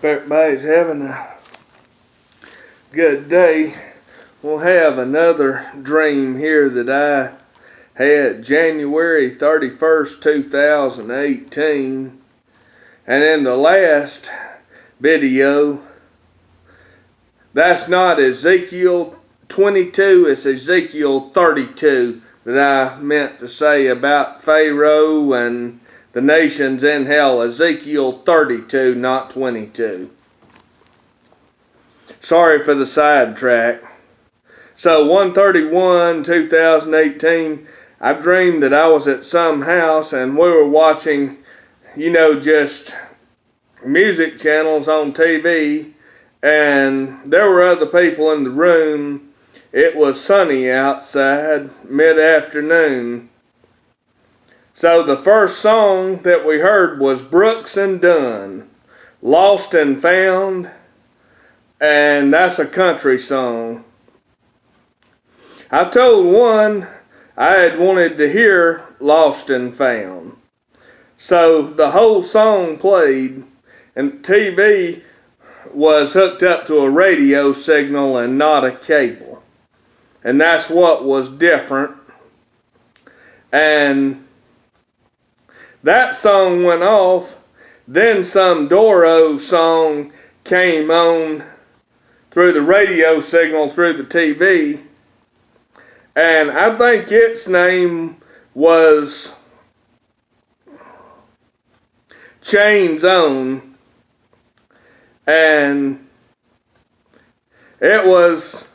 everybody's having a good day. We'll have another dream here that I had January 31st, 2018. And in the last video, that's not Ezekiel 22, it's Ezekiel 32 that I meant to say about Pharaoh and the nations in hell. Ezekiel 32, not 22. Sorry for the sidetrack. So 131, 2018, I dreamed that I was at some house and we were watching, just music channels on TV, and there were other people in the room. It was sunny outside, mid-afternoon. So the first song that we heard was Brooks and Dunn, Lost and Found, and that's a country song. I told one I had wanted to hear Lost and Found. So the whole song played, and TV was hooked up to a radio signal and not a cable. And that's what was different. And that song went off, then some Doro song came on through the radio signal through the TV, and I think its name was Chains On, and it was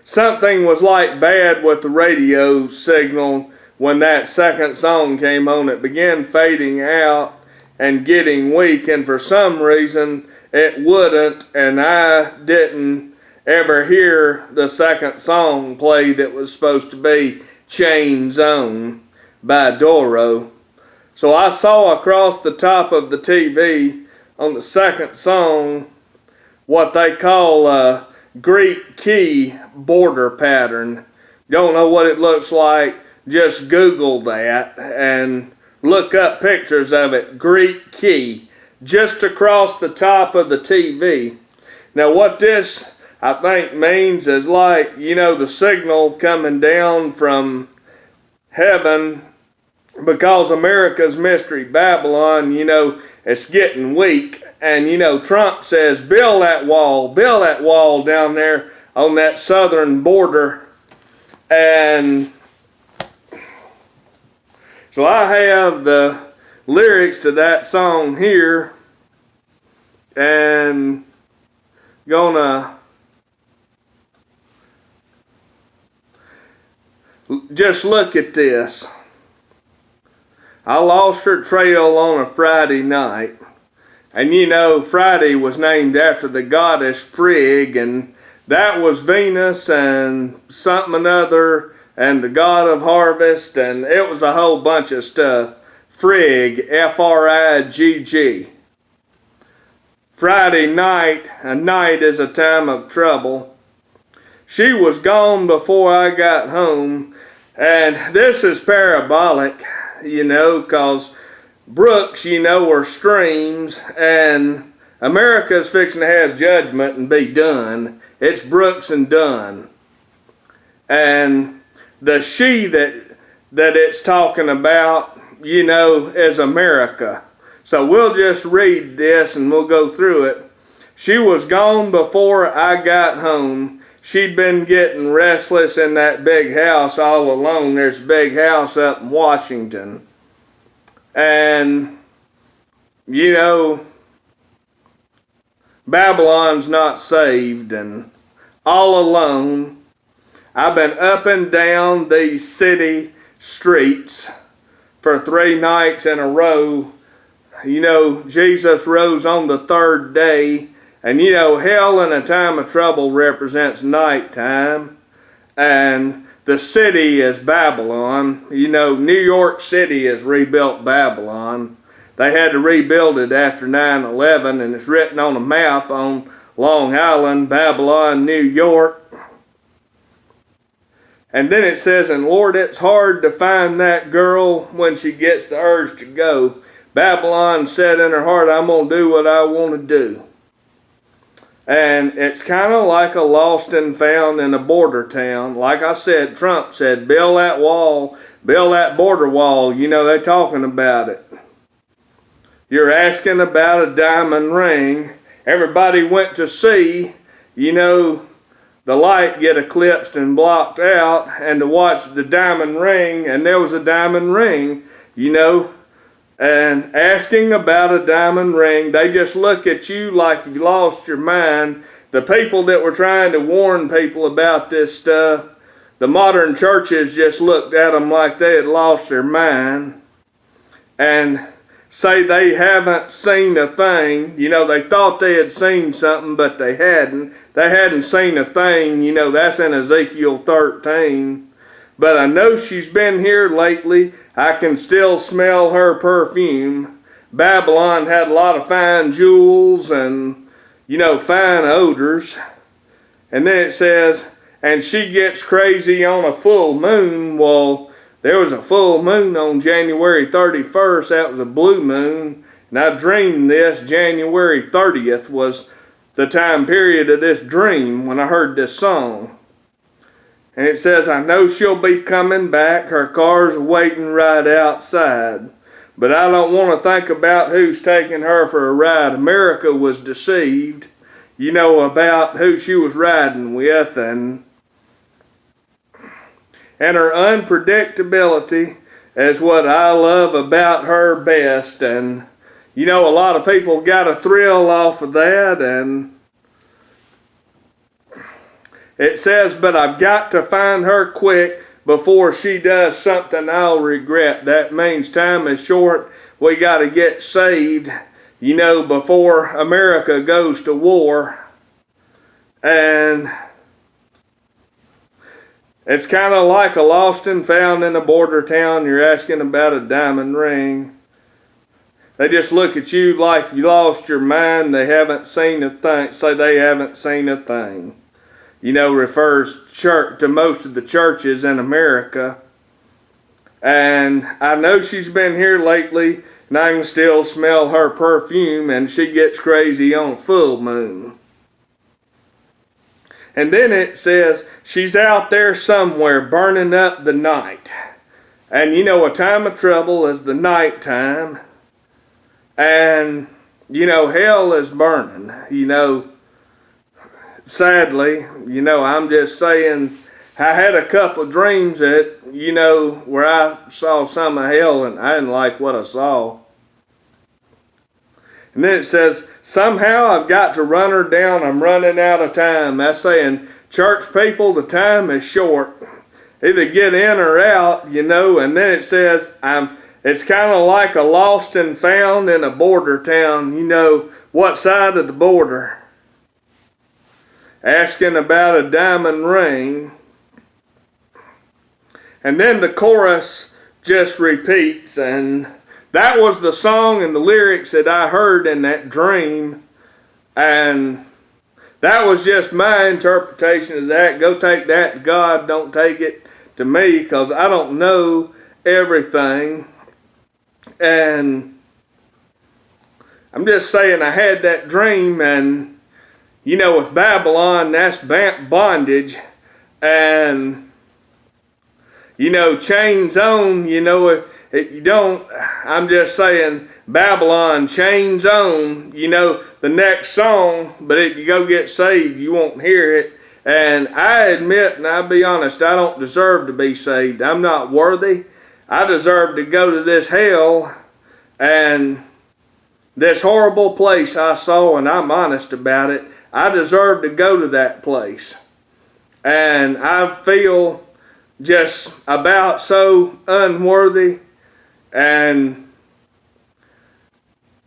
something was like bad with the radio signal. When that second song came on, it began fading out and getting weak, and for some reason it wouldn't, and I didn't ever hear the second song play that was supposed to be Chains On by Doro. So I saw across the top of the TV on the second song what they call a Greek key border pattern. Don't know what it looks like? Just Google that and look up pictures of it. Greek key, just across the top of the TV. Now what this, I think, means is like, the signal coming down from heaven, because America's Mystery Babylon, it's getting weak. And, Trump says, build that wall down there on that southern border. And so I have the lyrics to that song here, and gonna just look at this. I lost her trail on a Friday night. And Friday was named after the goddess Frigg, and that was Venus and something another, and the god of harvest, and it was a whole bunch of stuff. Frigg, F-R-I-G-G. Friday night, a night is a time of trouble. She was gone before I got home, and this is parabolic, because brooks, are streams, and America's fixing to have judgment and be done. It's Brooks and Dunn. And the she that it's talking about, is America. So we'll just read this and we'll go through it. She was gone before I got home. She'd been getting restless in that big house all alone. There's a big house up in Washington. And, Babylon's not saved and all alone. I've been up and down these city streets for 3 nights in a row. Jesus rose on the third day. And hell in a time of trouble represents nighttime. And the city is Babylon. New York City has rebuilt Babylon. They had to rebuild it after 9/11, and it's written on a map on Long Island, Babylon, New York. And then it says, and Lord, it's hard to find that girl when she gets the urge to go. Babylon said in her heart, I'm going to do what I want to do. And it's kind of like a lost and found in a border town. Like I said, Trump said, build that wall, build that border wall. You know, they're talking about it. You're asking about a diamond ring. Everybody went to see, you know, the light get eclipsed and blocked out, and to watch the diamond ring, and there was a diamond ring, you know, and asking about a diamond ring, they just look at you like you lost your mind. The people that were trying to warn people about this stuff, the modern churches just looked at them like they had lost their mind and say they haven't seen a thing. You know, they thought they had seen something, but they hadn't. They hadn't seen a thing. You know, that's in Ezekiel 13. But I know she's been here lately. I can still smell her perfume. Babylon had a lot of fine jewels and, you know, fine odors. And then it says, and she gets crazy on a full moon. Well, there was a full moon on January 31st. That was a blue moon. And I dreamed this. January 30th was the time period of this dream when I heard this song. And it says, I know she'll be coming back. Her car's waiting right outside. But I don't want to think about who's taking her for a ride. America was deceived, you know, about who she was riding with, and her unpredictability is what I love about her best. And, you know, a lot of people got a thrill off of that. And it says, but I've got to find her quick before she does something I'll regret. That means time is short. We got to get saved, you know, before America goes to war. And it's kind of like a lost and found in a border town. You're asking about a diamond ring. They just look at you like you lost your mind. They haven't seen a thing. Say they haven't seen a thing. You know, refers to most of the churches in America. And I know she's been here lately, and I can still smell her perfume, and she gets crazy on full moon. And then it says, she's out there somewhere burning up the night. And you know, a time of trouble is the nighttime. And, you know, hell is burning, you know. Sadly, you know, I'm just saying, I had a couple of dreams that, you know, where I saw some of hell and I didn't like what I saw. And then it says, somehow I've got to run her down. I'm running out of time. That's saying, church people, the time is short. Either get in or out, you know. And then it says, it's kind of like a lost and found in a border town. You know, what side of the border? Asking about a diamond ring. And then the chorus just repeats, and that was the song and the lyrics that I heard in that dream. And that was just my interpretation of that. Go take that to God. Don't take it to me, because I don't know everything. And I'm just saying, I had that dream, and you know, with Babylon, that's bondage. And, you know, chains on, you know, if you don't, I'm just saying, Babylon, chains on, you know, the next song, but if you go get saved, you won't hear it. And I admit, and I'll be honest, I don't deserve to be saved. I'm not worthy. I deserve to go to this hell and this horrible place I saw, and I'm honest about it. I deserve to go to that place. And I feel just about so unworthy, and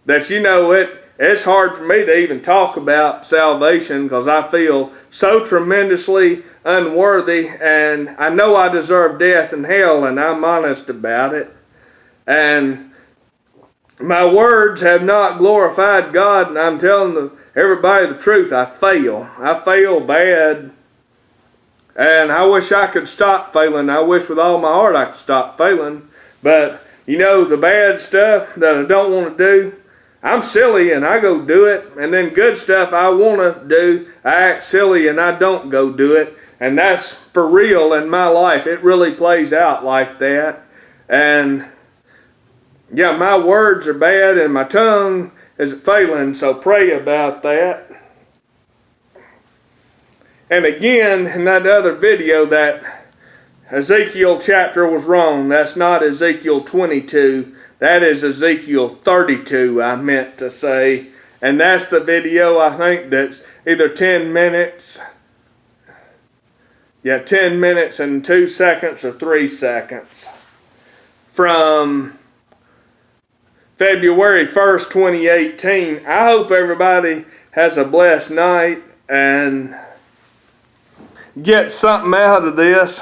that, you know, it's hard for me to even talk about salvation, because I feel so tremendously unworthy, and I know I deserve death and hell, and I'm honest about it. And my words have not glorified God, and I'm telling everybody the truth. I fail. I fail bad. And I wish I could stop failing. I wish with all my heart I could stop failing. But You know, the bad stuff that I don't want to do, I'm silly and I go do it. And then good stuff I want to do, I act silly and I don't go do it. And that's for real in my life. It really plays out like that. And yeah, my words are bad and my tongue is failing, so pray about that. And again, in that other video, that Ezekiel chapter was wrong. That's not Ezekiel 22. That is Ezekiel 32, I meant to say. And that's the video, I think, that's either 10 minutes. Yeah, 10 minutes and 2 seconds or 3 seconds. From February 1st, 2018. I hope everybody has a blessed night and get something out of this.